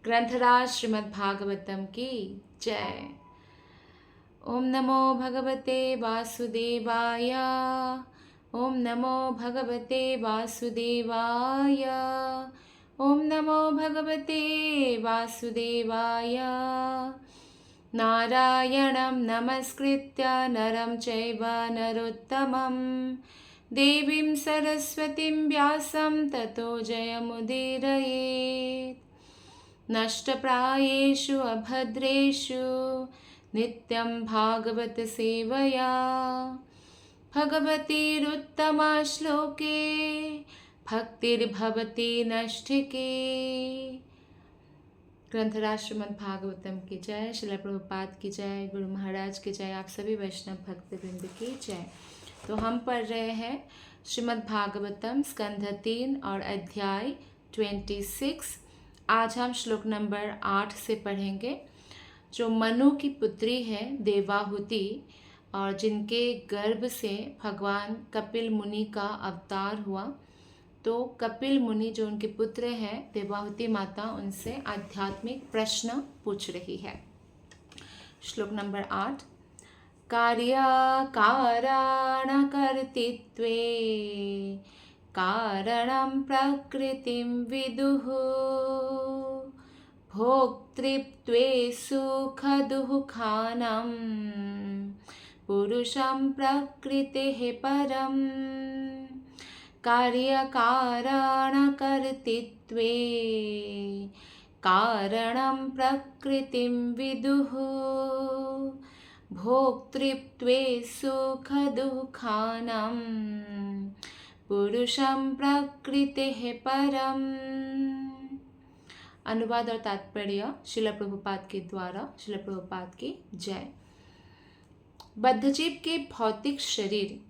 ग्रंथराज श्रीमद् भागवतम की जय। ओम नमो भगवते वासुदेवाय। ओम नमो भगवते वासुदेवाय। ओम नमो भगवते वासुदेवाय। नारायणं नमस्कृत्य नरं चैव नरोत्तमं देवीं सरस्वतीं व्यासं ततो जयमुदीरयेत्। नष्टप्रायेषु अभद्रेषु नित्यं भागवत सेवया भगवतीरुत्तमा श्लोके भक्तिर्भवति नष्टिके। ग्रंथराज श्रीमद् भागवतम की जय। श्रील प्रभुपाद की जय। गुरु महाराज की जय। आप सभी वैष्णव भक्तवृंद की जय। तो हम पढ़ रहे हैं श्रीमद् भागवतम स्कंध 3 और अध्याय 26। आज हम श्लोक नंबर 8 से पढ़ेंगे। जो मनु की पुत्री है देवाहुति और जिनके गर्भ से भगवान कपिल मुनि का अवतार हुआ, तो कपिल मुनि जो उनके पुत्र हैं देवाहुति माता, उनसे आध्यात्मिक प्रश्न पूछ रही है। श्लोक नंबर 8। कार्यकारणकर्तृत्वे कारणं प्रकृतिं विदुः भोक्तृत्वे सुखदुःखानां पुरुषं प्रकृतेः परम्। कार्यकारणकर्तृत्वे कारणं प्रकृतिं विदुः भोक्तृत्वे सुखदुःखानां पुरुषं प्रकृतेः परम्। अनुवाद और तात्पर्य श्रील प्रभुपाद के द्वारा। श्रील प्रभुपाद की जय। बद्धजीव के भौतिक शरीर,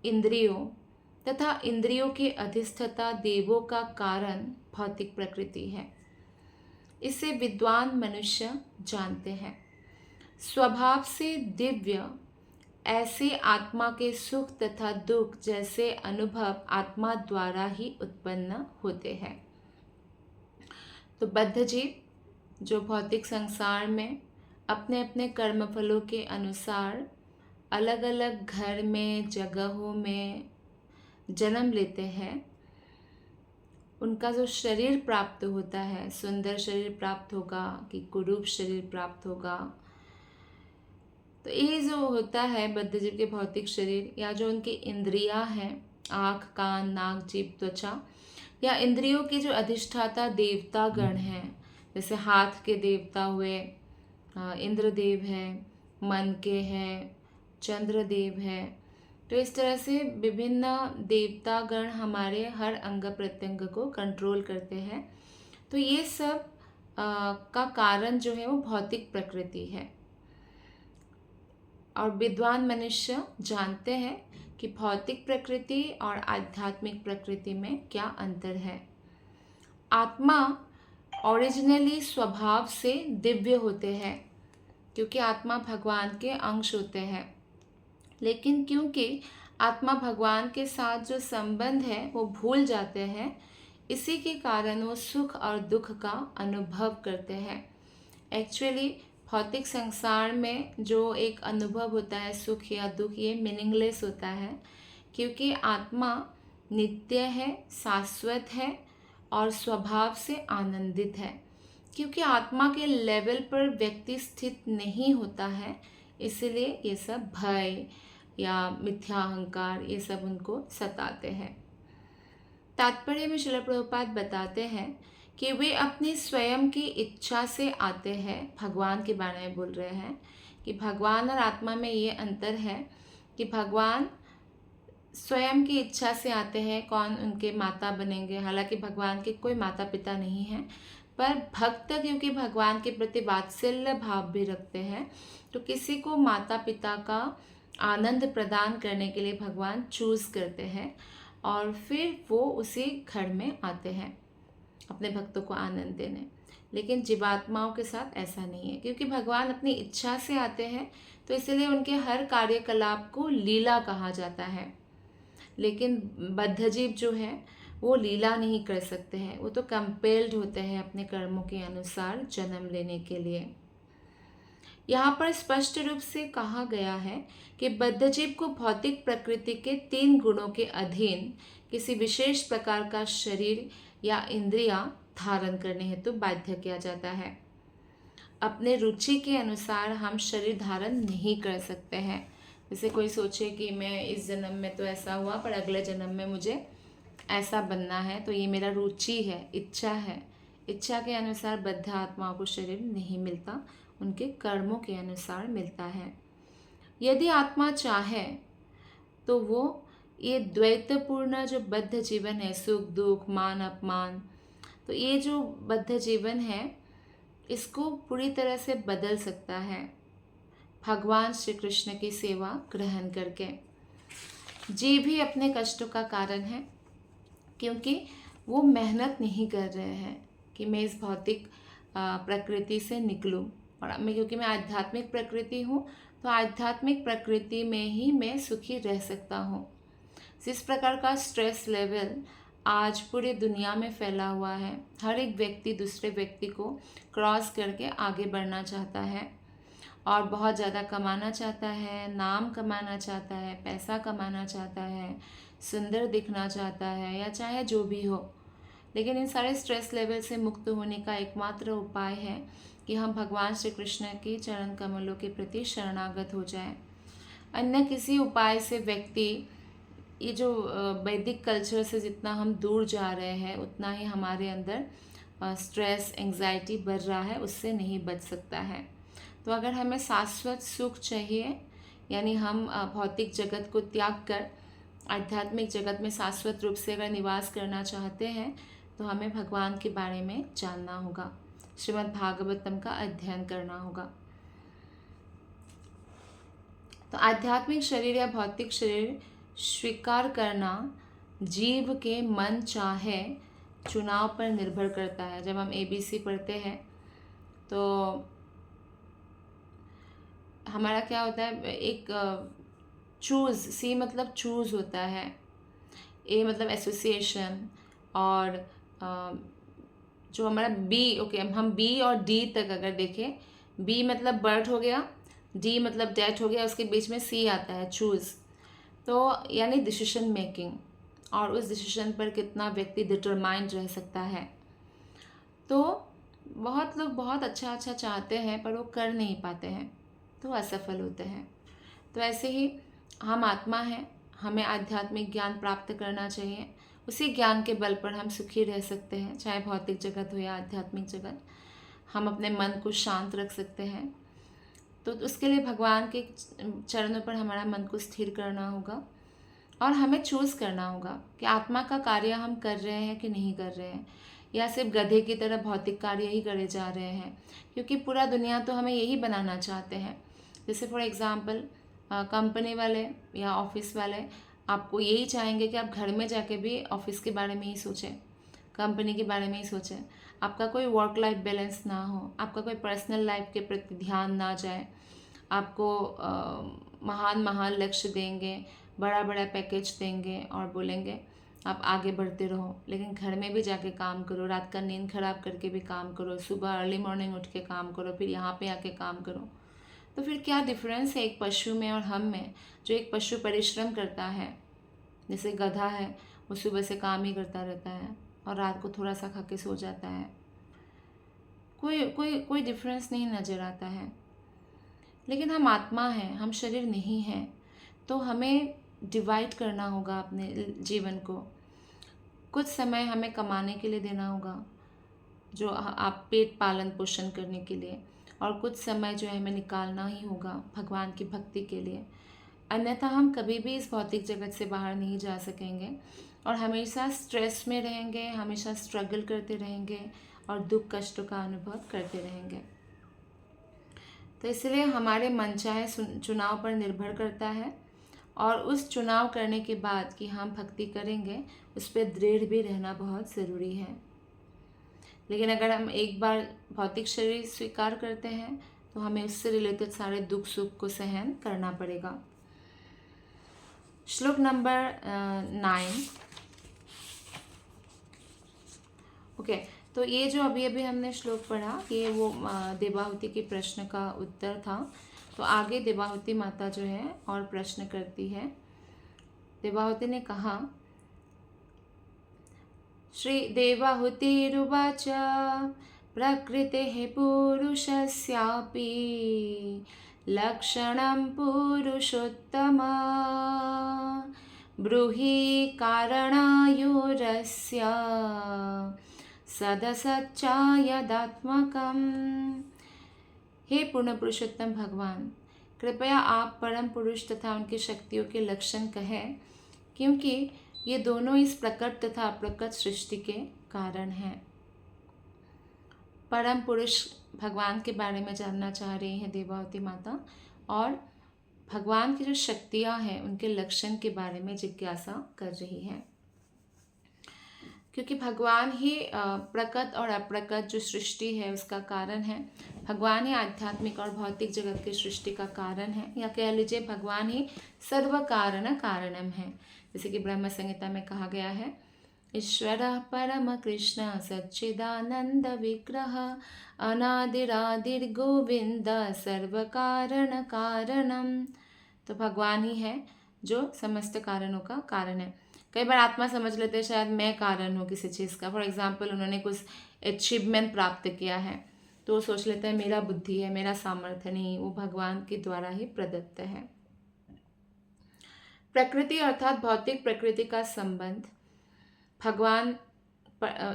इंद्रियों तथा इंद्रियों के अधिष्ठता देवों का कारण भौतिक प्रकृति है। इसे विद्वान मनुष्य जानते हैं। स्वभाव से दिव्य ऐसे आत्मा के सुख तथा दुख जैसे अनुभव आत्मा द्वारा ही उत्पन्न होते हैं। तो बद्धजीव जो भौतिक संसार में अपने अपने कर्मफलों के अनुसार अलग अलग घर में, जगहों में जन्म लेते हैं, उनका जो शरीर प्राप्त होता है, सुंदर शरीर प्राप्त होगा कि कुरूप शरीर प्राप्त होगा, तो ये जो होता है बद्धजीव के भौतिक शरीर, या जो उनकी इंद्रियां हैं, आँख, कान, नाक, जीभ, त्वचा, या इंद्रियों के जो अधिष्ठाता देवता गण हैं, जैसे हाथ के देवता हुए इंद्रदेव है, मन के हैं चंद्रदेव है, तो इस तरह से विभिन्न देवता गण हमारे हर अंग प्रत्यंग को कंट्रोल करते हैं। तो ये सब का कारण जो है वो भौतिक प्रकृति है। और विद्वान मनुष्य जानते हैं कि भौतिक प्रकृति और आध्यात्मिक प्रकृति में क्या अंतर है। आत्मा ओरिजिनली स्वभाव से दिव्य होते हैं, क्योंकि आत्मा भगवान के अंश होते हैं। लेकिन क्योंकि आत्मा भगवान के साथ जो संबंध है वो भूल जाते हैं, इसी के कारण वो सुख और दुख का अनुभव करते हैं। एक्चुअली भौतिक संसार में जो एक अनुभव होता है सुख या दुख, ये मीनिंगलेस होता है, क्योंकि आत्मा नित्य है, शाश्वत है और स्वभाव से आनंदित है। क्योंकि आत्मा के लेवल पर व्यक्ति स्थित नहीं होता है, इसलिए ये सब भय या मिथ्या अहंकार ये सब उनको सताते हैं। तात्पर्य में श्रील प्रभुपाद बताते हैं कि वे अपनी स्वयं की इच्छा से आते हैं। भगवान के बारे में बोल रहे हैं कि भगवान और आत्मा में ये अंतर है कि भगवान स्वयं की इच्छा से आते हैं। कौन उनके माता बनेंगे, हालांकि भगवान के कोई माता पिता नहीं हैं, पर भक्त क्योंकि भगवान के प्रति वात्सल्य भाव भी रखते हैं, तो किसी को माता पिता का आनंद प्रदान करने के लिए भगवान चूज करते हैं और फिर वो उसी घर में आते हैं अपने भक्तों को आनंद देने। लेकिन जीवात्माओं के साथ ऐसा नहीं है, क्योंकि भगवान अपनी इच्छा से आते हैं, तो इसलिए उनके हर कार्यकलाप को लीला कहा जाता है। लेकिन बद्धजीव जो है वो लीला नहीं कर सकते हैं, वो तो कंपेल्ड होते हैं अपने कर्मों के अनुसार जन्म लेने के लिए। यहाँ पर स्पष्ट रूप से कहा गया है कि बद्धजीव को भौतिक प्रकृति के 3 गुणों के अधीन किसी विशेष प्रकार का शरीर या इंद्रियां धारण करने हेतु बाध्य किया जाता है। अपने रुचि के अनुसार हम शरीर धारण नहीं कर सकते हैं। जैसे कोई सोचे कि मैं इस जन्म में तो ऐसा हुआ पर अगले जन्म में मुझे ऐसा बनना है, तो ये मेरा रुचि है, इच्छा है। इच्छा के अनुसार बद्ध आत्माओं को शरीर नहीं मिलता, उनके कर्मों के अनुसार मिलता है। यदि आत्मा चाहे तो वो ये द्वैतपूर्ण जो बद्ध जीवन है, सुख दुख मान अपमान, तो ये जो बद्ध जीवन है इसको पूरी तरह से बदल सकता है भगवान श्री कृष्ण की सेवा ग्रहण करके। जीव ही अपने कष्टों का कारण है, क्योंकि वो मेहनत नहीं कर रहे हैं कि मैं इस भौतिक प्रकृति से निकलूं। और क्योंकि मैं आध्यात्मिक प्रकृति हूँ, तो आध्यात्मिक प्रकृति में ही मैं सुखी रह सकता हूँ। जिस प्रकार का स्ट्रेस लेवल आज पूरी दुनिया में फैला हुआ है, हर एक व्यक्ति दूसरे व्यक्ति को क्रॉस करके आगे बढ़ना चाहता है और बहुत ज़्यादा कमाना चाहता है, नाम कमाना चाहता है, पैसा कमाना चाहता है, सुंदर दिखना चाहता है, या चाहे जो भी हो। लेकिन इन सारे स्ट्रेस लेवल से मुक्त होने का एकमात्र उपाय है कि हम भगवान श्री कृष्ण के चरण कमलों के प्रति शरणागत हो जाएं। अन्य किसी उपाय से व्यक्ति, ये जो वैदिक कल्चर से जितना हम दूर जा रहे हैं उतना ही हमारे अंदर स्ट्रेस एंग्जाइटी बढ़ रहा है, उससे नहीं बच सकता है। तो अगर हमें शाश्वत सुख चाहिए, यानी हम भौतिक जगत को त्याग कर आध्यात्मिक जगत में शाश्वत रूप से अगर निवास करना चाहते हैं, तो हमें भगवान के बारे में जानना होगा, श्रीमद् भागवतम का अध्ययन करना होगा। तो आध्यात्मिक शरीर या भौतिक शरीर स्वीकार करना जीव के मन चाहे चुनाव पर निर्भर करता है। जब हम ABC पढ़ते हैं तो हमारा क्या होता है, एक चूज़, C मतलब चूज़ होता है, A मतलब एसोसिएशन, और जो हमारा B, ओके, हम B और D तक अगर देखें, B मतलब बर्थ हो गया, D मतलब डेथ हो गया, उसके बीच में C आता है चूज़, तो यानी डिसीजन मेकिंग, और उस डिसीजन पर कितना व्यक्ति डिटरमाइंड रह सकता है। तो बहुत लोग बहुत अच्छा अच्छा चाहते हैं पर वो कर नहीं पाते हैं, तो असफल होते हैं। तो ऐसे ही हम आत्मा हैं, हमें आध्यात्मिक ज्ञान प्राप्त करना चाहिए, उसी ज्ञान के बल पर हम सुखी रह सकते हैं, चाहे भौतिक जगत हो या आध्यात्मिक जगत। हम अपने मन को शांत रख सकते हैं, तो उसके लिए भगवान के चरणों पर हमारा मन को स्थिर करना होगा और हमें चूज़ करना होगा कि आत्मा का कार्य हम कर रहे हैं कि नहीं कर रहे हैं, या सिर्फ गधे की तरह भौतिक कार्य ही करे जा रहे हैं, क्योंकि पूरा दुनिया तो हमें यही बनाना चाहते हैं। जैसे फॉर एग्ज़ाम्पल कंपनी वाले या ऑफिस वाले आपको यही चाहेंगे कि आप घर में जाके भी ऑफिस के बारे में ही सोचें, कंपनी के बारे में ही सोचें, आपका कोई वर्क लाइफ बैलेंस ना हो, आपका कोई पर्सनल लाइफ के प्रति ध्यान ना जाए, आपको महान महान लक्ष्य देंगे, बड़ा बड़ा पैकेज देंगे और बोलेंगे आप आगे बढ़ते रहो, लेकिन घर में भी जाके काम करो, रात का नींद खराब करके भी काम करो, सुबह अर्ली मॉर्निंग उठ के काम करो, फिर यहाँ पे आके काम करो। तो फिर क्या डिफरेंस है एक पशु में और हम में? जो एक पशु परिश्रम करता है, जैसे गधा है, वो सुबह से काम ही करता रहता है और रात को थोड़ा सा खा के सो जाता है, कोई कोई कोई डिफरेंस नहीं नज़र आता है। लेकिन हम आत्मा हैं, हम शरीर नहीं हैं, तो हमें डिवाइड करना होगा अपने जीवन को। कुछ समय हमें कमाने के लिए देना होगा, जो आप पेट पालन पोषण करने के लिए, और कुछ समय जो है हमें निकालना ही होगा भगवान की भक्ति के लिए। अन्यथा हम कभी भी इस भौतिक जगत से बाहर नहीं जा सकेंगे और हमेशा स्ट्रेस में रहेंगे, हमेशा स्ट्रगल करते रहेंगे और दुख कष्टों का अनुभव करते रहेंगे। तो इसलिए हमारे मनचाहे चुनाव पर निर्भर करता है, और उस चुनाव करने के बाद कि हम भक्ति करेंगे उस पर दृढ़ भी रहना बहुत ज़रूरी है। लेकिन अगर हम एक बार भौतिक शरीर स्वीकार करते हैं तो हमें उससे रिलेटेड सारे दुख सुख को सहन करना पड़ेगा। श्लोक नंबर 9। ओके, तो ये जो अभी अभी हमने श्लोक पढ़ा, ये वो देवाहुति के प्रश्न का उत्तर था। तो आगे देवाहुति माता जो है और प्रश्न करती है। देवाहुति ने कहा, श्री देवाहुतिरुवाच प्रकृतेः पुरुषस्यापि लक्षणं पुरुषोत्तमा ब्रूहि कारणायोरस्य सदसच्चायदात्मकम्। हे पूर्ण पुरुषोत्तम भगवान, कृपया आप परम पुरुष तथा उनकी शक्तियों के लक्षण कहें, क्योंकि ये दोनों इस प्रकट तथा अप्रकट सृष्टि के कारण हैं। परम पुरुष भगवान के बारे में जानना चाह रही हैं देवाहुति माता, और भगवान की जो शक्तियाँ हैं उनके लक्षण के बारे में जिज्ञासा कर रही हैं, क्योंकि भगवान ही प्रकट और अप्रकट जो सृष्टि है उसका कारण है। भगवान ही आध्यात्मिक और भौतिक जगत की सृष्टि का कारण है, या कह लीजिए भगवान ही सर्व कारण कारणम है। जैसे कि ब्रह्म संहिता में कहा गया है, ईश्वरः परम कृष्ण सच्चिदानंद विग्रह अनादिरादिर्गोविंद सर्व कारण कारणम। तो भगवान ही है जो समस्त कारणों का कारण है। कई बार आत्मा समझ लेते हैं शायद मैं कारण हूँ किसी चीज़ का। फॉर एग्जाम्पल, उन्होंने कुछ अचीवमेंट प्राप्त किया है तो वो सोच लेते हैं मेरा बुद्धि है, मेरा सामर्थ्य नहीं, वो भगवान के द्वारा ही प्रदत्त है। प्रकृति अर्थात भौतिक प्रकृति का संबंध भगवान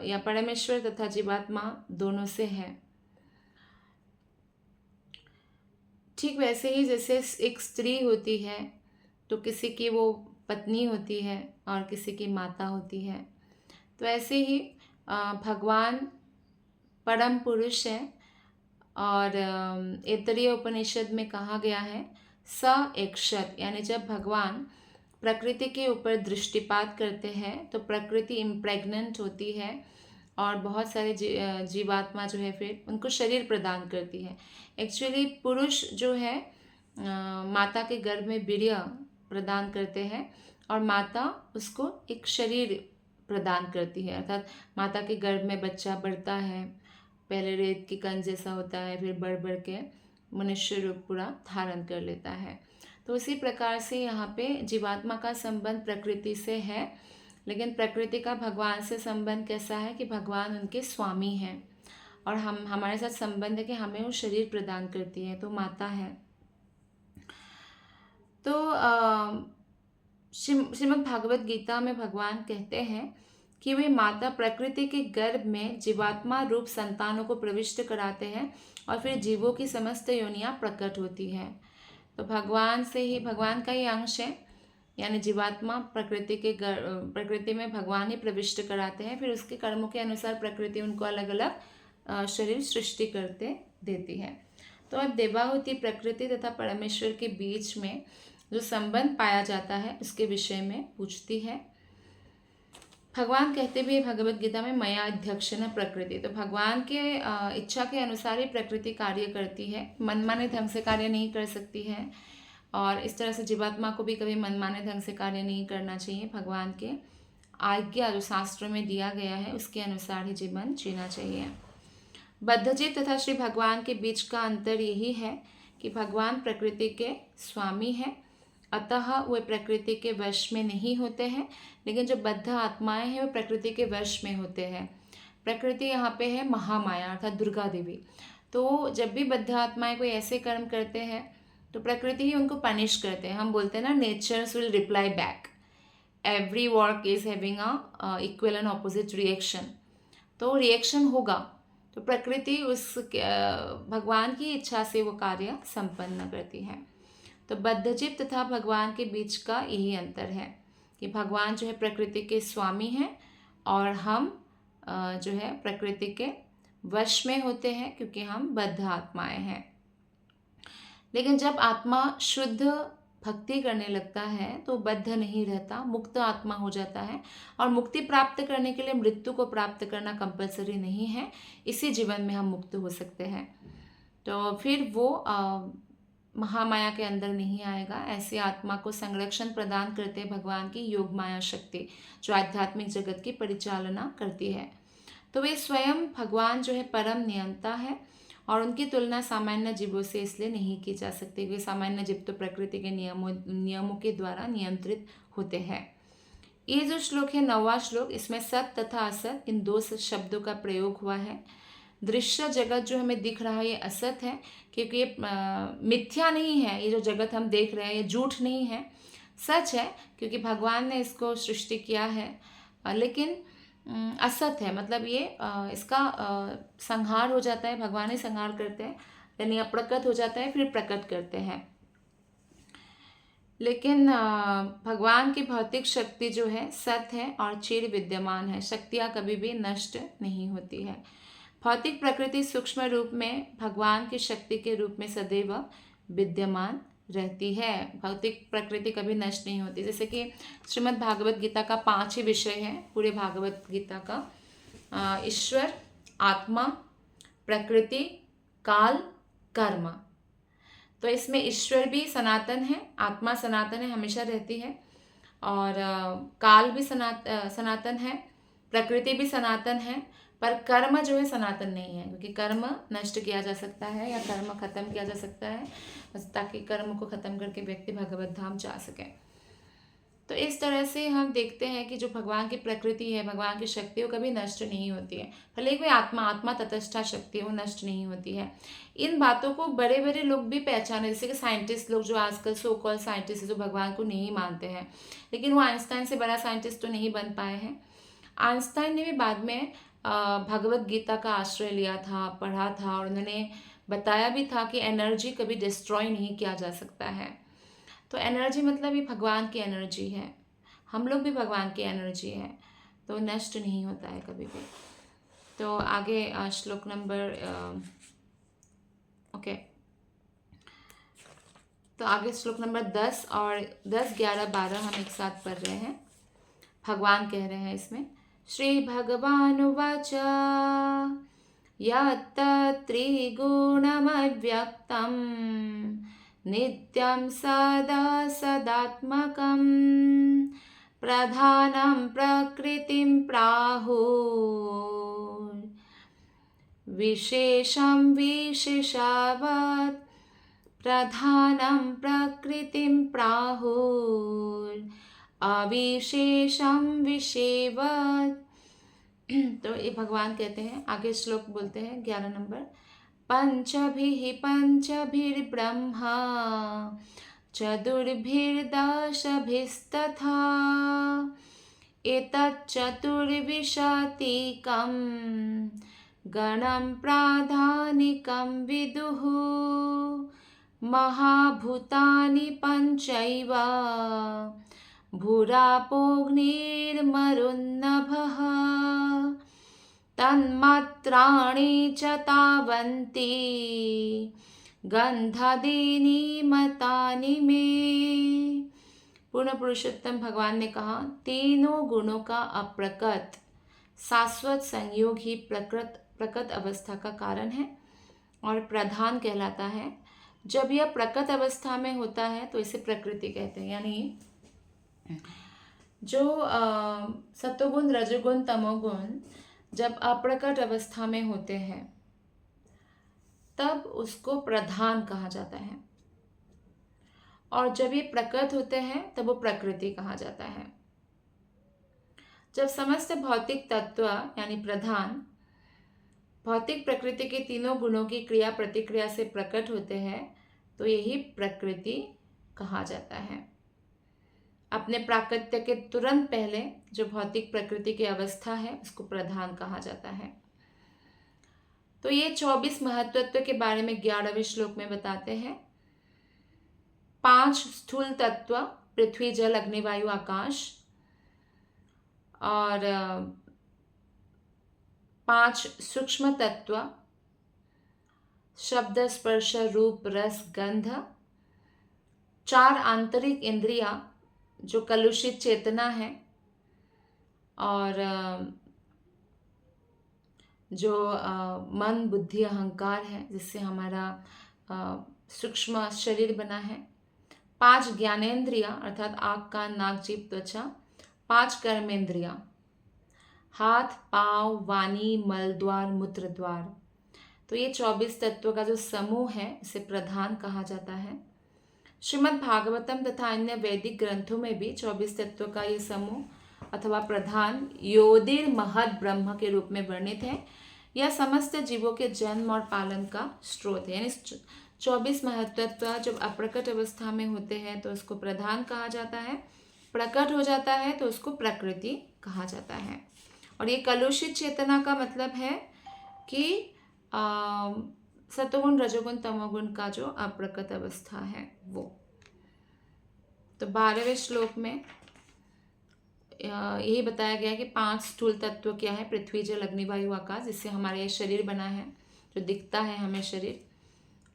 या परमेश्वर तथा जीवात्मा दोनों से है। ठीक वैसे ही जैसे एक स्त्री होती है तो किसी की वो पत्नी होती है और किसी की माता होती है, तो ऐसे ही भगवान परम पुरुष है। और ऐतरेय उपनिषद में कहा गया है स एकशत, यानी जब भगवान प्रकृति के ऊपर दृष्टिपात करते हैं तो प्रकृति इम्प्रेग्नेंट होती है और बहुत सारे जीवात्मा जो है फिर उनको शरीर प्रदान करती है। एक्चुअली पुरुष जो है माता के गर्भ में वीर्य प्रदान करते हैं और माता उसको एक शरीर प्रदान करती है, अर्थात माता के गर्भ में बच्चा बढ़ता है, पहले रेत की कण जैसा होता है, फिर बढ़ बढ़ के मनुष्य रूप पूरा धारण कर लेता है। तो उसी प्रकार से यहाँ पे जीवात्मा का संबंध प्रकृति से है, लेकिन प्रकृति का भगवान से संबंध कैसा है कि भगवान उनके स्वामी हैं और हमारे साथ संबंध है कि हमें वो शरीर प्रदान करती है, तो माता है। तो श्रीमद् भागवत गीता में भगवान कहते हैं कि वे माता प्रकृति के गर्भ में जीवात्मा रूप संतानों को प्रविष्ट कराते हैं और फिर जीवों की समस्त योनियां प्रकट होती है। तो भगवान से ही, भगवान का ही अंश है, यानी जीवात्मा प्रकृति में भगवान ही प्रविष्ट कराते हैं, फिर उसके कर्मों के अनुसार प्रकृति उनको अलग अलग शरीर सृष्टि करते देती है। तो अब देवाहुति प्रकृति तथा परमेश्वर के बीच में जो संबंध पाया जाता है उसके विषय में पूछती है। भगवान कहते भी भगवत गीता में मया अध्यक्षेण प्रकृति, तो भगवान के इच्छा के अनुसार ही प्रकृति कार्य करती है, मनमाने ढंग से कार्य नहीं कर सकती है। और इस तरह से जीवात्मा को भी कभी मनमाने ढंग से कार्य नहीं करना चाहिए। भगवान के आज्ञा जो शास्त्रों में दिया गया है उसके अनुसार ही जीवन जीना चाहिए। बद्धजीव तथा श्री भगवान के बीच का अंतर यही है कि भगवान प्रकृति के स्वामी हैं, अतः वे प्रकृति के वश में नहीं होते हैं, लेकिन जो बद्ध आत्माएं हैं वो प्रकृति के वश में होते हैं। प्रकृति यहाँ पे है महामाया अर्थात दुर्गा देवी। तो जब भी बद्ध आत्माएं कोई ऐसे कर्म करते हैं तो प्रकृति ही उनको पनिश करते हैं। हम बोलते हैं ना, nature's will reply back, every work is having a equal and opposite reaction. तो रिएक्शन होगा, तो प्रकृति उस भगवान की इच्छा से वो कार्य संपन्न करती है। तो बद्धजीव तथा भगवान के बीच का यही अंतर है कि भगवान जो है प्रकृति के स्वामी हैं और हम जो है प्रकृति के वश में होते हैं, क्योंकि हम बद्ध आत्माएं हैं। लेकिन जब आत्मा शुद्ध भक्ति करने लगता है तो बद्ध नहीं रहता, मुक्त आत्मा हो जाता है। और मुक्ति प्राप्त करने के लिए मृत्यु को प्राप्त करना कंपलसरी नहीं है, इसी जीवन में हम मुक्त हो सकते हैं। तो फिर वो महामाया के अंदर नहीं आएगा। ऐसी आत्मा को संरक्षण प्रदान करते भगवान की योग माया शक्ति, जो आध्यात्मिक जगत की परिचालना करती है। तो वे स्वयं भगवान जो है परम नियंता है और उनकी तुलना सामान्य जीवों से इसलिए नहीं की जा सकती क्योंकि सामान्य जीव तो प्रकृति के नियमों के द्वारा नियंत्रित होते हैं। ये जो श्लोक है 9वां श्लोक, इसमें सत तथा असत इन दो शब्दों का प्रयोग हुआ है। दृश्य जगत जो हमें दिख रहा है ये असत है क्योंकि ये मिथ्या नहीं है। ये जो जगत हम देख रहे हैं ये झूठ नहीं है, सच है क्योंकि भगवान ने इसको सृष्टि किया है, लेकिन असत है। मतलब ये इसका संहार हो जाता है, भगवान ही संहार करते हैं, यानी अप्रकट हो जाता है फिर प्रकट करते हैं। लेकिन भगवान की भौतिक शक्ति जो है सत है और चिर विद्यमान है। शक्तियाँ कभी भी नष्ट नहीं होती है। भौतिक प्रकृति सूक्ष्म रूप में भगवान की शक्ति के रूप में सदैव विद्यमान रहती है। भौतिक प्रकृति कभी नष्ट नहीं होती। जैसे कि श्रीमद् भागवत गीता का 5 ही विषय है पूरे भागवत गीता का, ईश्वर, आत्मा, प्रकृति, काल, कर्म। तो इसमें ईश्वर भी सनातन है, आत्मा सनातन है, हमेशा रहती है, और काल भी सनातन है, प्रकृति भी सनातन है, पर कर्म जो है सनातन नहीं है क्योंकि कर्म नष्ट किया जा सकता है या कर्म खत्म किया जा सकता है, बस ताकि कर्म को खत्म करके व्यक्ति भगवत धाम जा सके। तो इस तरह से हम देखते हैं कि जो भगवान की प्रकृति है, भगवान की शक्ति, वो कभी नष्ट नहीं होती है। भले कोई आत्मा तटस्था शक्ति है, वो नष्ट नहीं होती है। इन बातों को बड़े बड़े लोग भी पहचाने, जैसे कि साइंटिस्ट लोग जो आजकल सो कॉल साइंटिस्ट है जो भगवान को नहीं मानते हैं, लेकिन वो आइंस्टाइन से बड़ा साइंटिस्ट तो नहीं बन पाए हैं। आइंस्टाइन ने भी बाद में भगवत गीता का आश्रय लिया था, पढ़ा था, और उन्होंने बताया भी था कि एनर्जी कभी डिस्ट्रॉय नहीं किया जा सकता है। तो एनर्जी मतलब ये भगवान की एनर्जी है, हम लोग भी भगवान की एनर्जी है, तो नष्ट नहीं होता है कभी भी। तो आगे श्लोक नंबर ओके, तो आगे श्लोक नंबर 10 और 10, 11, 12 हम एक साथ पढ़ रहे हैं। भगवान कह रहे हैं इसमें, श्री भगवान उवाच यत् त्रिगुणमव्यक्तं नित्यं सदा सदात्मकं प्रधानं प्रकृतिं प्राहुः विशेषं विशेषावत् प्रधानं प्रकृतिं प्राहुः अविशेषं विषेवत्। तो ये भगवान कहते हैं, आगे श्लोक बोलते हैं 11 नंबर, पंचभिः पंचभिर्ब्रह्मा चतुर्भिर्दशभिस्तथा एतच्चतुर्विंशतिकं गणं प्राधानिकं विदुः महाभूतानि पञ्चैव भूरापोऽग्निर्मरुन्नभः तन्मात्राणि च तावन्ति गन्धादीनि मतानि मे। पूर्ण पुरुषोत्तम भगवान ने कहा, तीनों गुणों का अप्रकट शाश्वत संयोग ही प्रकट अवस्था का कारण है और प्रधान कहलाता है। जब यह प्रकट अवस्था में होता है तो इसे प्रकृति कहते हैं। यानी जो सत्वगुण, रजोगुण, तमोगुण जब अप्रकट अवस्था में होते हैं तब उसको प्रधान कहा जाता है, और जब ये प्रकट होते हैं तब वो प्रकृति कहा जाता है। जब समस्त भौतिक तत्व यानी प्रधान भौतिक प्रकृति के तीनों गुणों की क्रिया प्रतिक्रिया से प्रकट होते हैं तो यही प्रकृति कहा जाता है। अपने प्राकट्य के तुरंत पहले जो भौतिक प्रकृति की अवस्था है उसको प्रधान कहा जाता है। तो ये 24 महत्वत्व के बारे में 11वें श्लोक में बताते हैं। 5 स्थूल तत्व पृथ्वी, जल, अग्नि, वायु, आकाश, और 5 सूक्ष्म तत्व शब्द, स्पर्श, रूप, रस, गंध, 4 आंतरिक इंद्रियां जो कलुषित चेतना है, और जो मन, बुद्धि, अहंकार है जिससे हमारा सूक्ष्म शरीर बना है, 5 ज्ञानेंद्रियां अर्थात आँख, कान, नाक, जीभ, त्वचा, 5 कर्मेंद्रियां, हाथ, पाँव, वाणी, मल द्वार, मूत्र द्वार। तो ये 24 तत्वों का जो समूह है इसे प्रधान कहा जाता है। श्रीमद् भागवतम तथा अन्य वैदिक ग्रंथों में भी 24 तत्वों का ये समूह अथवा प्रधान योदिर महद ब्रह्म के रूप में वर्णित है। यह समस्त जीवों के जन्म और पालन का स्रोत है। यानी 24 महत्तत्व जब अप्रकट अवस्था में होते हैं तो उसको प्रधान कहा जाता है, प्रकट हो जाता है तो उसको प्रकृति कहा जाता है। और ये कलुषित चेतना का मतलब है कि सतोगुण, रजोगुण, तमोगुण का जो अप्रकट अवस्था है वो। तो 12वें श्लोक में यही बताया गया कि 5 स्थूल तत्व क्या है, पृथ्वी, जल, अग्नि, वायु, आकाश, जिससे हमारा ये शरीर बना है, जो दिखता है हमें शरीर।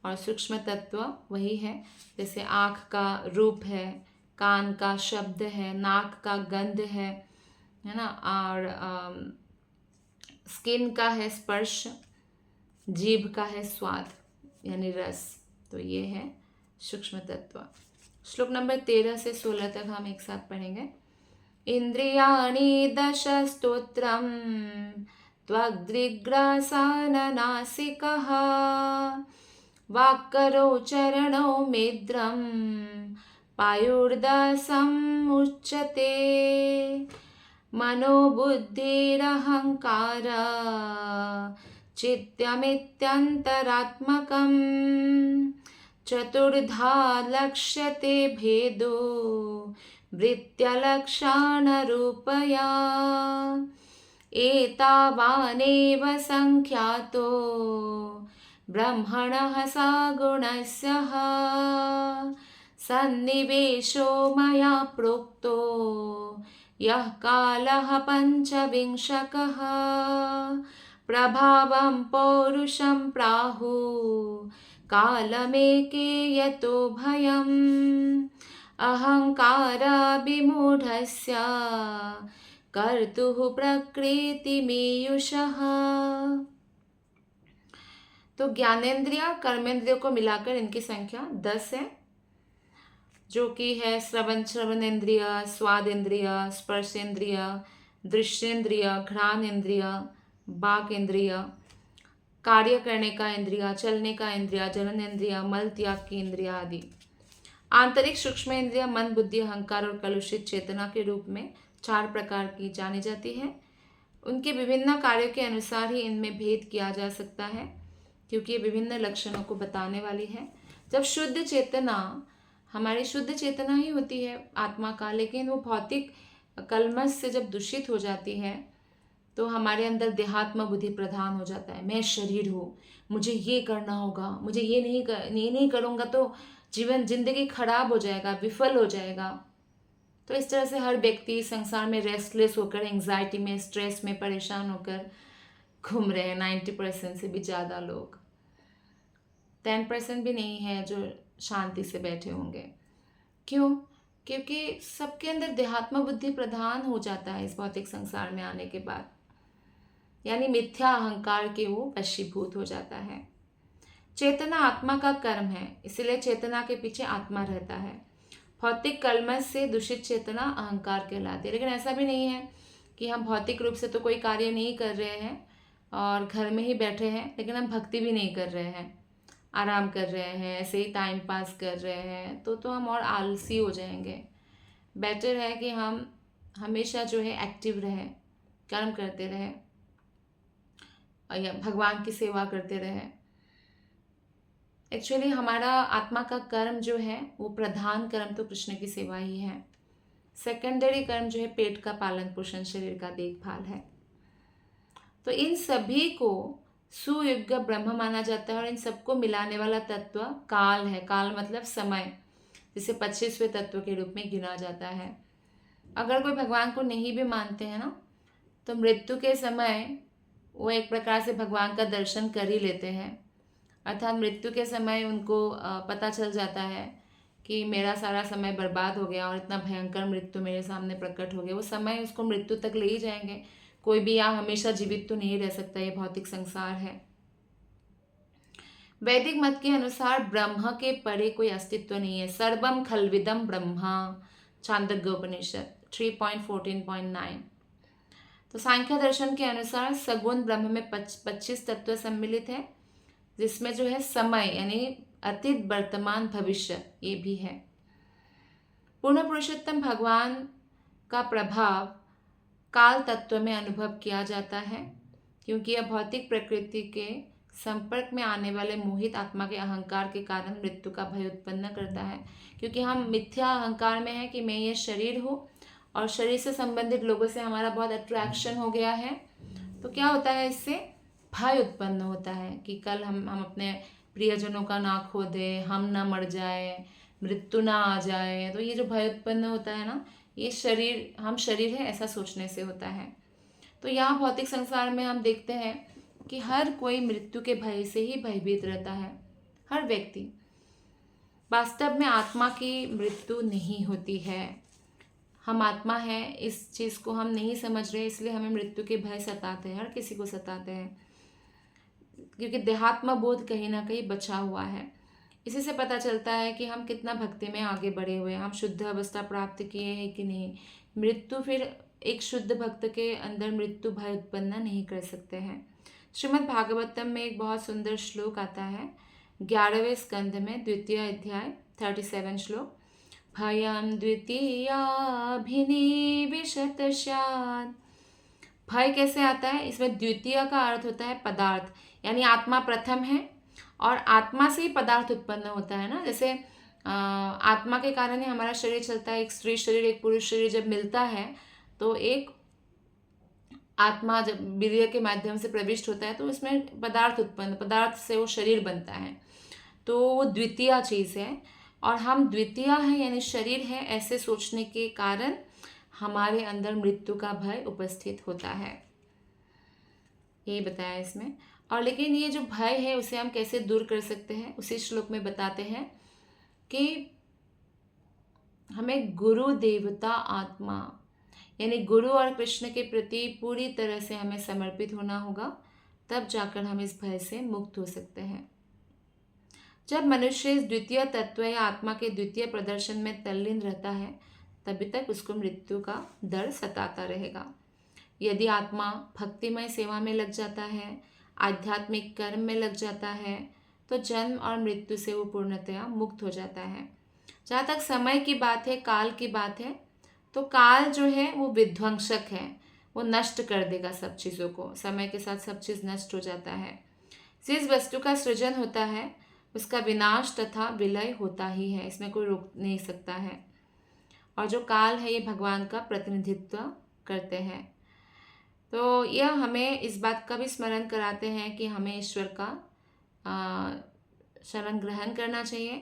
और सूक्ष्म तत्व वही है, जैसे आँख का रूप है, कान का शब्द है, नाक का गंध है ना, और स्किन का है स्पर्श, जीभ का है स्वाद यानी रस। तो ये है सूक्ष्म तत्व। श्लोक नंबर 13 से 16 तक हम एक साथ पढ़ेंगे। इंद्रियाणि दश स्तोत्रम त्वग्दृग्रासाननासिकः वाक्करो चरणो मेद्रं पायुर्दशम् उच्यते मनोबुद्धिरहंकार चित्तमित्यन्तरात्मकम् चतुर्धा लक्ष्यते भेदो वृत्त्यलक्षणरूपया एतावानेव संख्यातो ब्रह्मणः सगुणस्यः सन्निवेशो मया प्रोक्तो यः कालः पंचविंशकः प्रभावं पौरुषं प्राहुः कालमेके यतो भयम् अहंकाराभिमूढस्य कर्तुः प्रकृतिमीयुषः। तो ज्ञानेन्द्रिय, कर्मेंद्रियों को मिलाकर इनकी संख्या 10 है, जो कि है श्रवणेन्द्रिय, स्वादेंद्रिय, स्पर्शेंद्रिय, दृश्येंद्रिय, घ्राण इंद्रिय, वाक इंद्रिय, कार्य करने का इंद्रिय, चलने का इंद्रिय, जनन इंद्रिय, मल त्याग की इंद्रिय आदि। आंतरिक सूक्ष्म इंद्रिय मन, बुद्धि, अहंकार और कलुषित चेतना के रूप में 4 प्रकार की जानी जाती है। उनके विभिन्न कार्यों के अनुसार ही इनमें भेद किया जा सकता है, क्योंकि ये विभिन्न लक्षणों को बताने वाली है। जब शुद्ध चेतना, हमारी शुद्ध चेतना ही होती है आत्मा का, लेकिन वो भौतिक कलमश से जब दूषित हो जाती है तो हमारे अंदर देहात्म बुद्धि प्रधान हो जाता है। मैं शरीर हूँ, मुझे ये करना होगा, मुझे ये नहीं करूँगा तो जीवन, जिंदगी खराब हो जाएगा, विफल हो जाएगा। तो इस तरह से हर व्यक्ति संसार में रेस्टलेस होकर, एंग्जाइटी में, स्ट्रेस में परेशान होकर घूम रहे हैं। 90% से भी ज़्यादा लोग, 10% भी नहीं है जो शांति से बैठे होंगे। क्यों? क्योंकि सबके अंदर देहात्म बुद्धि प्रधान हो जाता है इस भौतिक संसार में आने के बाद, यानी मिथ्या अहंकार के वो वशीभूत हो जाता है। चेतना आत्मा का कर्म है, इसलिए चेतना के पीछे आत्मा रहता है। भौतिक कलमश से दूषित चेतना अहंकार कहलाती है। लेकिन ऐसा भी नहीं है कि हम भौतिक रूप से तो कोई कार्य नहीं कर रहे हैं और घर में ही बैठे हैं, लेकिन हम भक्ति भी नहीं कर रहे हैं, आराम कर रहे हैं, ऐसे ही टाइम पास कर रहे हैं, तो हम और आलसी हो जाएंगे। बेटर है कि हम हमेशा जो है एक्टिव रहें, कर्म करते रहें, या भगवान की सेवा करते रहें। एक्चुअली हमारा आत्मा का कर्म जो है वो प्रधान कर्म तो कृष्ण की सेवा ही है। सेकेंडरी कर्म जो है पेट का पालन पोषण, शरीर का देखभाल है। तो इन सभी को सुयुग्म ब्रह्म माना जाता है और इन सबको मिलाने वाला तत्व काल है। काल मतलब समय, जिसे 25वें तत्व के रूप में गिना जाता है। अगर कोई भगवान को नहीं भी मानते हैं ना, तो मृत्यु के समय वो एक प्रकार से भगवान का दर्शन कर ही लेते हैं। अर्थात मृत्यु के समय उनको पता चल जाता है कि मेरा सारा समय बर्बाद हो गया और इतना भयंकर मृत्यु मेरे सामने प्रकट हो गया। वो समय उसको मृत्यु तक ले ही जाएंगे। कोई भी यहाँ हमेशा जीवित तो नहीं रह सकता, ये भौतिक संसार है। वैदिक मत के अनुसार ब्रह्म के परे कोई अस्तित्व नहीं है। सर्वम खल्विदम ब्रह्मा, छांदोग्योपनिषद 3.14.9। तो सांख्य दर्शन के अनुसार सगुण ब्रह्म में 25 तत्व सम्मिलित है, जिसमें जो है समय यानी अतीत, वर्तमान, भविष्य ये भी है। पूर्ण पुरुषोत्तम भगवान का प्रभाव काल तत्व में अनुभव किया जाता है, क्योंकि यह भौतिक प्रकृति के संपर्क में आने वाले मोहित आत्मा के अहंकार के कारण मृत्यु का भय उत्पन्न करता है। क्योंकि हम मिथ्या अहंकार में हैं कि मैं ये शरीर हूँ और शरीर से संबंधित लोगों से हमारा बहुत अट्रैक्शन हो गया है, तो क्या होता है, इससे भय उत्पन्न होता है कि कल हम अपने प्रियजनों का ना खो दें, हम ना मर जाए, मृत्यु ना आ जाए। तो ये जो भय उत्पन्न होता है ना, ये हम शरीर है ऐसा सोचने से होता है। तो यहाँ भौतिक संसार में हम देखते हैं कि हर कोई मृत्यु के भय से ही भयभीत रहता है, हर व्यक्ति। वास्तव में आत्मा की मृत्यु नहीं होती है। हम आत्मा हैं, इस चीज़ को हम नहीं समझ रहे, इसलिए हमें मृत्यु के भय सताते हैं, हर किसी को सताते हैं, क्योंकि देहात्म बोध कहीं ना कहीं बचा हुआ है। इसी से पता चलता है कि हम कितना भक्ति में आगे बढ़े हुए हैं, हम शुद्ध अवस्था प्राप्त किए हैं कि नहीं। मृत्यु फिर एक शुद्ध भक्त के अंदर मृत्यु भय उत्पन्न नहीं कर सकते हैं। श्रीमद् भागवतम में एक बहुत सुंदर श्लोक आता है, 11वें स्कंध में, 2य अध्याय, 37 श्लोक। भयं द्वितीयाभिनिविशत स्यात्। भय कैसे आता है? इसमें द्वितीय का अर्थ होता है पदार्थ, यानी आत्मा प्रथम है और आत्मा से ही पदार्थ उत्पन्न होता है ना। जैसे आत्मा के कारण ही हमारा शरीर चलता है। एक स्त्री शरीर, एक पुरुष शरीर जब मिलता है तो एक आत्मा जब वीर्य के माध्यम से प्रविष्ट होता है तो इसमें पदार्थ से वो शरीर बनता है। तो वो द्वितीय चीज़ है और हम द्वितीय हैं यानी शरीर है, ऐसे सोचने के कारण हमारे अंदर मृत्यु का भय उपस्थित होता है, ये बताया इसमें। और लेकिन ये जो भय है उसे हम कैसे दूर कर सकते हैं, उसी श्लोक में बताते हैं कि हमें गुरु देवता आत्मा यानी गुरु और कृष्ण के प्रति पूरी तरह से हमें समर्पित होना होगा, तब जाकर हम इस भय से मुक्त हो सकते हैं। जब मनुष्य इस द्वितीय तत्व या आत्मा के द्वितीय प्रदर्शन में तल्लीन रहता है, तभी तक उसको मृत्यु का डर सताता रहेगा। यदि आत्मा भक्तिमय सेवा में लग जाता है, आध्यात्मिक कर्म में लग जाता है, तो जन्म और मृत्यु से वो पूर्णतया मुक्त हो जाता है। जहाँ तक समय की बात है, काल की बात है, तो काल जो है वो विध्वंसक है, वो नष्ट कर देगा सब चीज़ों को। समय के साथ सब चीज़ नष्ट हो जाता है। जिस वस्तु का सृजन होता है उसका विनाश तथा विलय होता ही है, इसमें कोई रोक नहीं सकता है। और जो काल है ये भगवान का प्रतिनिधित्व करते हैं। तो यह हमें इस बात का भी स्मरण कराते हैं कि हमें ईश्वर का शरण ग्रहण करना चाहिए।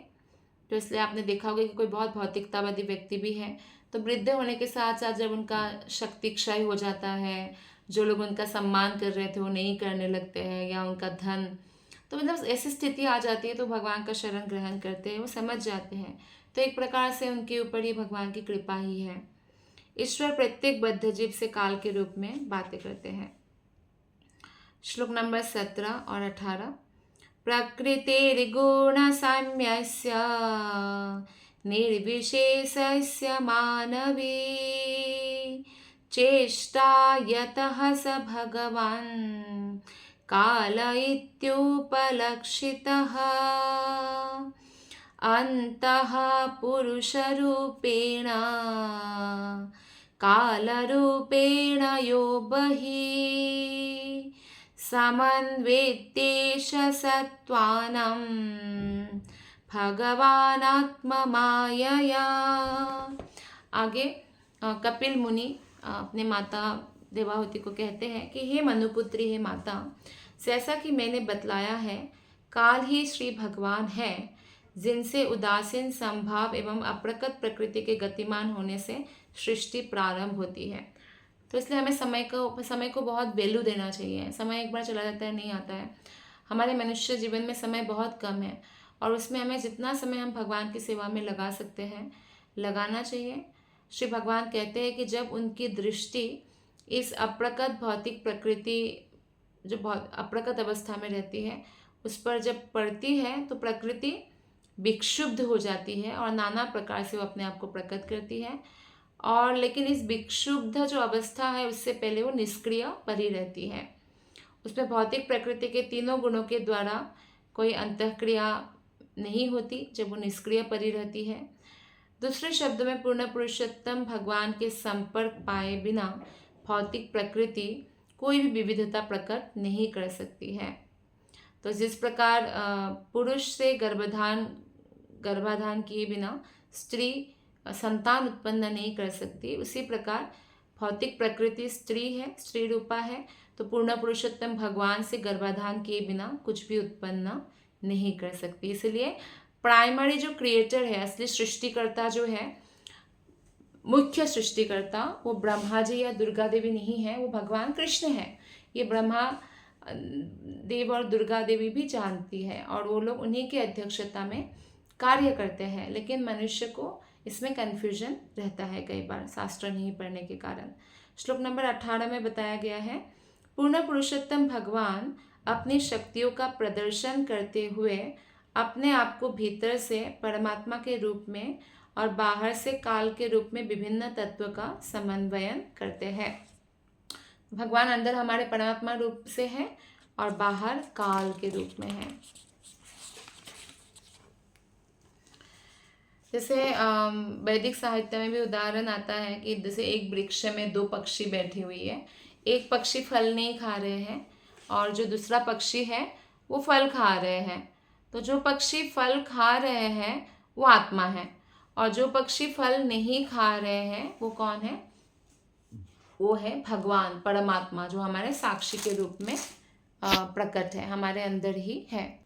तो इसलिए आपने देखा होगा कि कोई बहुत भौतिकतावादी व्यक्ति भी है तो वृद्ध होने के साथ साथ जब उनका शक्ति क्षय हो जाता है, जो लोग उनका सम्मान कर रहे थे वो नहीं करने लगते हैं, या उनका धन, तो मतलब ऐसी स्थिति आ जाती है तो भगवान का शरण ग्रहण करते हैं, वो समझ जाते हैं। तो एक प्रकार से उनके ऊपर ये भगवान की कृपा ही है। ईश्वर प्रत्येक बद्ध जीव से काल के रूप में बातें करते हैं। श्लोक नंबर 17 और 18। प्रकृतिर्गुण साम्यस्य निर्विशेषस्य मानवी चेष्टा यतः स भगवान् काल इत्युपलक्षितः अन्तः पुरुषरूपेण कालरूपेण यो बहिः समन्वेत्तेष सत्त्वानं भगवानात्ममायया। आगे कपिल मुनि अपने माता देवाहुति को कहते हैं कि हे मनुपुत्री, हे माता, जैसा कि मैंने बतलाया है, काल ही श्री भगवान है, जिनसे उदासीन संभाव एवं अप्रकट प्रकृति के गतिमान होने से सृष्टि प्रारंभ होती है। तो इसलिए हमें समय को बहुत वैल्यू देना चाहिए। समय एक बार चला जाता है, नहीं आता है। हमारे मनुष्य जीवन में समय बहुत कम है और उसमें हमें जितना समय हम भगवान की सेवा में लगा सकते हैं लगाना चाहिए। श्री भगवान कहते हैं कि जब उनकी दृष्टि इस अप्रकट भौतिक प्रकृति जो बहुत अप्रकट अवस्था में रहती है उस पर जब पड़ती है तो प्रकृति विक्षुब्ध हो जाती है और नाना प्रकार से वो अपने आप को प्रकट करती है और लेकिन इस विक्षुब्ध जो अवस्था है उससे पहले वो निष्क्रिय परी रहती है। उसमें भौतिक प्रकृति के तीनों गुणों के द्वारा कोई अंतःक्रिया नहीं होती जब वो निष्क्रिय परी रहती है। दूसरे शब्दों में पूर्ण पुरुषोत्तम भगवान के संपर्क पाए बिना भौतिक प्रकृति कोई भी विविधता प्रकट नहीं कर सकती है। तो जिस प्रकार पुरुष से गर्भाधान किए बिना स्त्री संतान उत्पन्न नहीं कर सकती, उसी प्रकार भौतिक प्रकृति स्त्री है, स्त्री रूपा है, तो पूर्ण पुरुषोत्तम भगवान से गर्भाधान किए बिना कुछ भी उत्पन्न नहीं कर सकती। इसलिए प्राइमरी जो क्रिएटर है, असली सृष्टिकर्ता जो है, मुख्य सृष्टिकर्ता, वो ब्रह्मा जी या दुर्गा देवी नहीं है, वो भगवान कृष्ण है। ये ब्रह्मा देव और दुर्गा देवी भी जानती है और वो लोग उन्हीं की अध्यक्षता में कार्य करते हैं। लेकिन मनुष्य को इसमें कन्फ्यूजन रहता है कई बार शास्त्र नहीं पढ़ने के कारण। श्लोक नंबर 18 में बताया गया है, पूर्ण पुरुषोत्तम भगवान अपनी शक्तियों का प्रदर्शन करते हुए अपने आप को भीतर से परमात्मा के रूप में और बाहर से काल के रूप में विभिन्न तत्व का समन्वयन करते हैं। भगवान अंदर हमारे परमात्मा रूप से है और बाहर काल के रूप में है। जैसे वैदिक साहित्य में भी उदाहरण आता है कि जैसे एक वृक्ष में दो पक्षी बैठी हुई है, एक पक्षी फल नहीं खा रहे हैं और जो दूसरा पक्षी है वो फल खा रहे हैं। तो जो पक्षी फल खा रहे हैं वो आत्मा है और जो पक्षी फल नहीं खा रहे हैं वो कौन है? वो है भगवान परमात्मा, जो हमारे साक्षी के रूप में प्रकट है, हमारे अंदर ही है।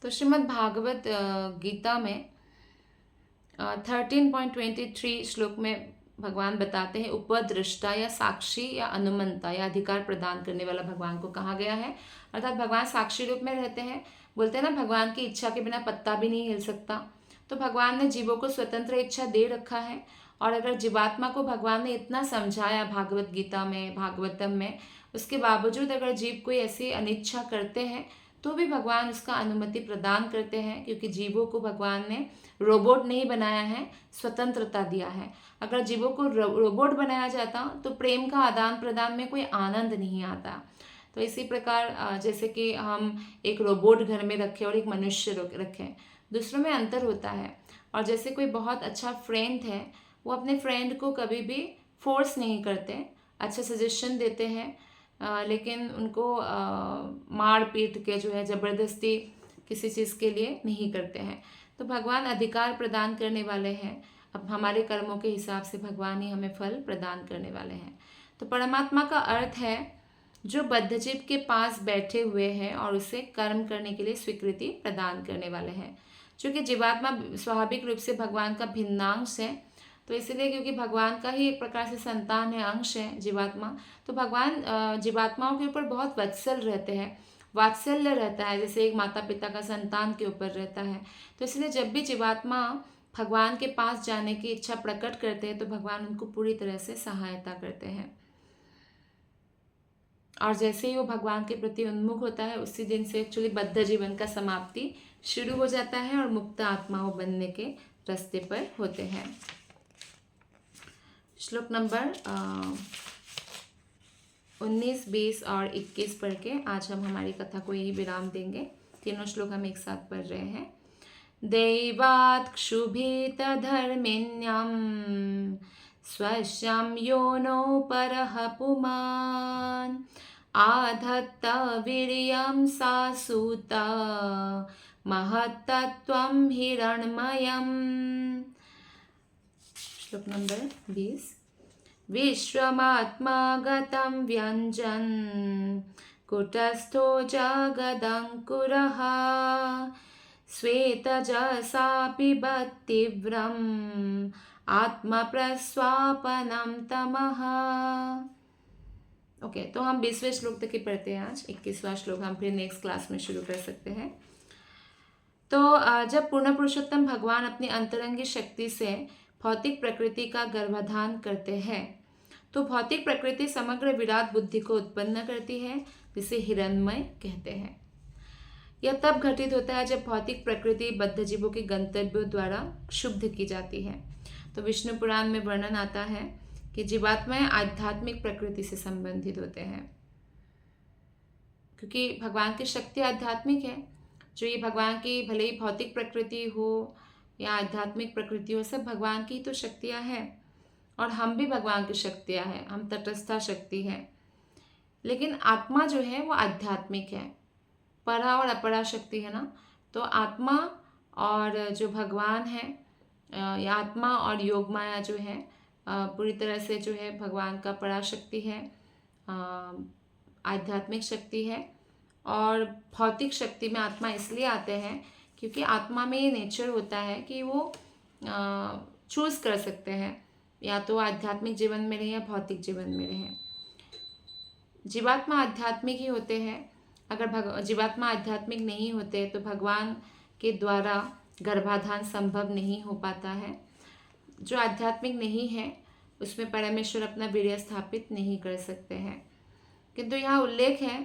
तो श्रीमद् भागवत गीता में 13.23 श्लोक में भगवान बताते हैं, उपदृष्टा या साक्षी या अनुमंता या अधिकार प्रदान करने वाला भगवान को कहा गया है। अर्थात भगवान साक्षी रूप में रहते हैं। बोलते हैं ना, भगवान की इच्छा के बिना पत्ता भी नहीं हिल सकता। तो भगवान ने जीवों को स्वतंत्र इच्छा दे रखा है और अगर जीवात्मा को भगवान ने इतना समझाया भागवत गीता में, भागवतम में, उसके बावजूद अगर जीव कोई ऐसी अनिच्छा करते हैं तो भी भगवान उसका अनुमति प्रदान करते हैं, क्योंकि जीवों को भगवान ने रोबोट नहीं बनाया है, स्वतंत्रता दिया है। अगर जीवों को रोबोट बनाया जाता तो प्रेम का आदान प्रदान में कोई आनंद नहीं आता। तो इसी प्रकार जैसे कि हम एक रोबोट घर में रखें और एक मनुष्य रखें, दूसरों में अंतर होता है। और जैसे कोई बहुत अच्छा फ्रेंड है, वो अपने फ्रेंड को कभी भी फोर्स नहीं करते, अच्छा सजेशन देते हैं, लेकिन उनको मार पीट के जो है ज़बरदस्ती किसी चीज़ के लिए नहीं करते हैं। तो भगवान अधिकार प्रदान करने वाले हैं। अब हमारे कर्मों के हिसाब से भगवान ही हमें फल प्रदान करने वाले हैं। तो परमात्मा का अर्थ है जो बद्धजीव के पास बैठे हुए हैं और उसे कर्म करने के लिए स्वीकृति प्रदान करने वाले हैं। चूँकि जीवात्मा स्वाभाविक रूप से भगवान का भिन्नांश है, तो इसलिए क्योंकि भगवान का ही एक प्रकार से संतान है, अंश है जीवात्मा, तो भगवान जीवात्माओं के ऊपर बहुत वत्सल रहते हैं, वात्सल्य रहता है, जैसे एक माता पिता का संतान के ऊपर रहता है। तो इसलिए जब भी जीवात्मा भगवान के पास जाने की इच्छा प्रकट करते हैं तो भगवान उनको पूरी तरह से सहायता करते हैं। और जैसे ही वो भगवान के प्रति उन्मुख होता है, उसी दिन से एक्चुअली बद्ध जीवन का समाप्ति शुरू हो जाता है और मुक्त आत्माओं बनने के रास्ते पर होते हैं। श्लोक नंबर 19, 20 और 21 पढ़ के आज हम हमारी कथा को यही विराम देंगे। तीनों श्लोक हम एक साथ पढ़ रहे हैं। दैवात् क्षुभित धर्मिण्यां स्वस्यां योनो परः पुमान् आधत्त वीर्यं सा सूत महत्तत्वं हिरण्मयम्। श्लोक नंबर 20। विश्वमात्मा गतं व्यञ्जन् कुटस्थो जगदङ्कुरः श्वेतजसा पिबत् तीव्रम् आत्मप्रस्वापनं तमः। ओके, तो हम 20वें श्लोक तक ही पढ़ते हैं आज। 21वां श्लोक हम फिर नेक्स्ट क्लास में शुरू कर सकते हैं। तो जब पूर्ण पुरुषोत्तम भगवान अपनी अंतरंगी शक्ति से भौतिक प्रकृति का गर्भाधान करते हैं तो भौतिक प्रकृति समग्र विराट बुद्धि को उत्पन्न करती है, जिसे हिरण्मय कहते हैं। यह तब घटित होता है जब भौतिक प्रकृति बद्ध जीवों के गंतव्यों द्वारा क्षुब्ध की जाती है। तो विष्णु पुराण में वर्णन आता है कि जीवात्माएं आध्यात्मिक प्रकृति से संबंधित होते हैं, क्योंकि भगवान की शक्ति आध्यात्मिक है। जो ये भगवान की भले ही भौतिक प्रकृति हो या आध्यात्मिक प्रकृति हो, सब भगवान की तो शक्तियाँ हैं और हम भी भगवान की शक्तियाँ हैं, हम तटस्था शक्ति है। लेकिन आत्मा जो है वो आध्यात्मिक है, परा और अपरा शक्ति है ना। तो आत्मा और जो भगवान है, या आत्मा और योग माया जो है पूरी तरह से जो है भगवान का परा शक्ति है, आध्यात्मिक शक्ति है। और भौतिक शक्ति में आत्मा इसलिए आते हैं क्योंकि आत्मा में ये नेचर होता है कि वो चूज़ कर सकते हैं, या तो आध्यात्मिक जीवन में रहें या भौतिक जीवन में रहें। जीवात्मा आध्यात्मिक ही होते हैं। अगर जीवात्मा आध्यात्मिक नहीं होते तो भगवान के द्वारा गर्भाधान संभव नहीं हो पाता है। जो आध्यात्मिक नहीं है उसमें परमेश्वर अपना वीर्य स्थापित नहीं कर सकते हैं। किंतु यहाँ उल्लेख है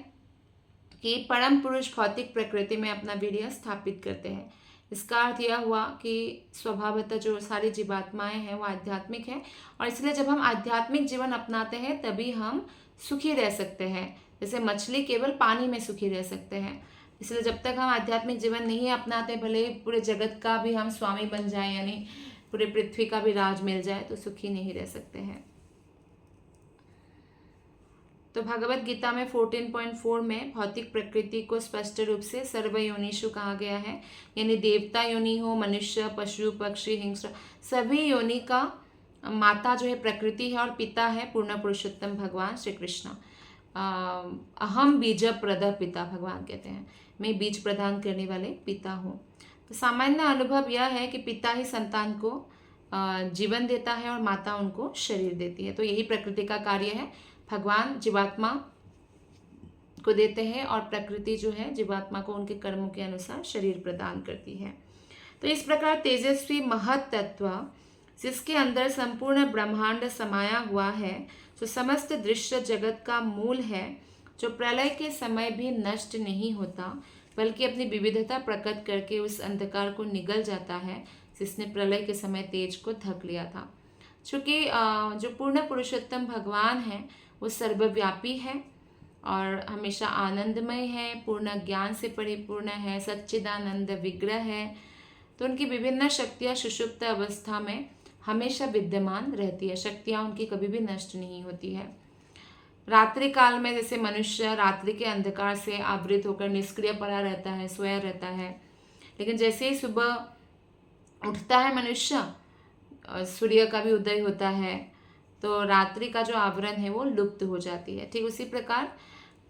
कि परम पुरुष भौतिक प्रकृति में अपना वीर्य स्थापित करते हैं। इसका अर्थ यह हुआ कि स्वभावतः जो सारी जीवात्माएं हैं वो आध्यात्मिक हैं, और इसलिए जब हम आध्यात्मिक जीवन अपनाते हैं तभी हम सुखी रह सकते हैं। जैसे मछली केवल पानी में सुखी रह सकते हैं, इसलिए जब तक हम आध्यात्मिक जीवन नहीं अपनाते, भले पूरे जगत का भी हम स्वामी बन जाए, यानी पूरे पृथ्वी का भी राज मिल जाए, तो सुखी नहीं रह सकते हैं। तो भगवत गीता में 14.4 में भौतिक प्रकृति को स्पष्ट रूप से सर्वयोनिषु कहा गया है, यानी देवता योनि हो, मनुष्य, पशु, पक्षी, हिंस्र, सभी योनि का माता जो है प्रकृति है और पिता है पूर्ण पुरुषोत्तम भगवान श्री कृष्ण। अहम बीज प्रद पिता, भगवान कहते हैं मैं बीज प्रदान करने वाले पिता हूँ। तो सामान्य अनुभव यह है कि पिता ही संतान को जीवन देता है और माता उनको शरीर देती है। तो यही प्रकृति का कार्य है, भगवान जीवात्मा को देते हैं और प्रकृति जो है जीवात्मा को उनके कर्मों के अनुसार शरीर प्रदान करती है। तो इस प्रकार तेजस्वी महत तत्व जिसके अंदर संपूर्ण ब्रह्मांड समाया हुआ है, जो समस्त दृश्य जगत का मूल है, जो प्रलय के समय भी नष्ट नहीं होता बल्कि अपनी विविधता प्रकट करके उस अंधकार को निगल जाता है जिसने प्रलय के समय तेज को ढक लिया था। चूँकि जो पूर्ण पुरुषोत्तम भगवान है वो सर्वव्यापी है और हमेशा आनंदमय है, पूर्ण ज्ञान से परिपूर्ण है, सच्चिदानंद विग्रह है। तो उनकी विभिन्न शक्तियाँ सुषुप्त अवस्था में हमेशा विद्यमान रहती है, शक्तियाँ उनकी कभी भी नष्ट नहीं होती है। रात्रि काल में जैसे मनुष्य रात्रि के अंधकार से आवृत होकर निष्क्रिय पड़ा रहता है, सोया रहता है, लेकिन जैसे ही सुबह उठता है मनुष्य, सूर्य का भी उदय होता है, तो रात्रि का जो आवरण है वो लुप्त हो जाती है। ठीक उसी प्रकार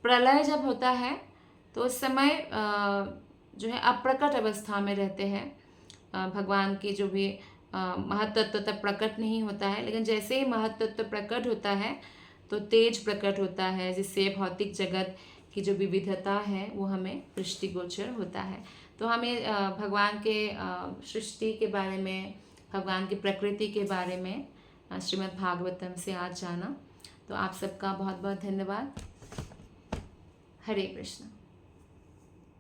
प्रलय जब होता है तो उस समय जो है अप्रकट अवस्था में रहते हैं, भगवान की जो भी महत्त्व तब प्रकट नहीं होता है। लेकिन जैसे ही महत्त्व प्रकट होता है तो तेज प्रकट होता है, जिससे भौतिक जगत की जो विविधता है वो हमें दृष्टिगोचर होता है। तो हमें भगवान के सृष्टि के बारे में, भगवान की प्रकृति के बारे में श्रीमद् भागवतम से आज जाना। तो आप सबका बहुत बहुत धन्यवाद। हरे कृष्ण।